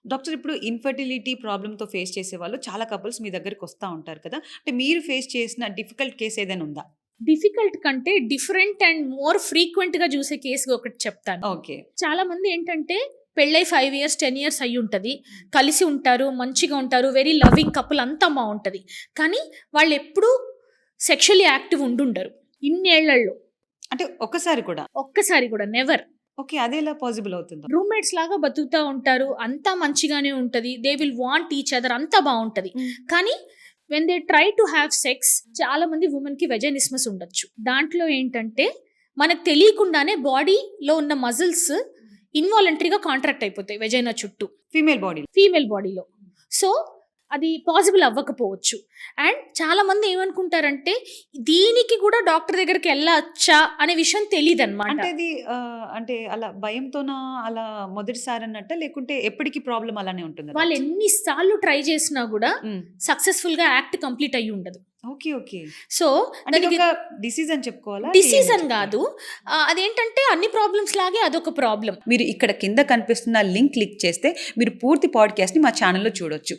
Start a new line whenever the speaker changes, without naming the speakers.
Doctor ఇప్పుడు infertility ప్రాబ్లమ్‌తో face చేసేవాళ్ళు చాలా కపుల్స్ మీ దగ్గరికొస్తా ఉంటారు కదా! అంటే మీరు ఫేస్ చేసిన డిఫికల్ట్ కేస్ ఏదైనా ఉందా?
డిఫికల్ట్ కంటే డిఫరెంట్ అండ్ మోర్ ఫ్రీక్వెంట్‌గా చూసే కేస్ ఒకటి చెప్తాను.
ఓకే.
చాలా మంది ఏంటంటే పెళ్ళై 5 ఇయర్స్, 10 ఇయర్స్ అయ్యుంటది. కలిసి ఉంటారు, మంచిగా ఉంటారు. వెరీ లవింగ్ కపుల్ అంతా బావుంటది. కానీ వాళ్ళెప్పుడూ సెక్షువల్లీ యాక్టివ్ ఉండుండరు. ఇన్నేళ్లలో.
అంటే ఒక్కసారి కూడా?
ఒక్కసారి కూడా నెవర్.
ఓకే. అదెలా పాసిబుల్ అవుతుందో?
రూమ్‌మేట్స్ లాగా బతుకుతా ఉంటారు. అంతా మంచిగానే ఉంటది. They will want each other అంతా బావుంటది.
హ్మ్.
కానీ when they try to have sex చాలా మంది వుమెన్‌కి వెజైనిస్మస్ ఉండొచ్చు. దాంట్లో ఏంటంటే మనకు తెలియకుండానే బాడీలో ఉన్న మజిల్స్ ఇన్వాలంటరీగా కాంట్రాక్ట్ అయిపోతాయి వెజైనా చుట్టూ.
ఫీమేల్ బాడీలో.
ఫీమేల్ బాడీలో. సో, అది పాసిబుల్ అవ్వకపోవచ్చు. అండ్ చాలామంది ఏమనుకుంటారంటే, దీనికి కూడా డాక్టర్ దగ్గరికెళ్ళొచ్చా అనే విషయం తెలీదనమాట.
అంటే అది అంటే అలా భయంతోనా అలా మొదటిసారన్నట్టా? లేకుంటే ఎప్పటికి ప్రాబ్లమ్ అలానే ఉంటుందా?
వాళ్ళు ఎన్ని సార్లు ట్రై చేసినా గూడా
హ్మ్.
సక్సెస్‌ఫుల్‌గా యాక్ట్ కంప్లీట్ అయ్యి ఉండదు.
ఓకే. ఓకే.
సో,
అంటే
దానికి
ఇదొక డిసీజ్ అని చెప్పుకోవాలా?
డిసీజ్
ఏమని
అని
చెప్తారు?
గాదు. అదేంటంటే అన్ని ప్రాబ్లమ్స్ లాగే అదొక ప్రాబ్లమ్.
మీరు ఇక్కడ కింద కనిపిస్తున్న లింక్ క్లిక్ చేస్తే మీరు పూర్తి పాడ్‌కాస్ట్‌ని మా ఛానెల్‌లో చూడొచ్చు.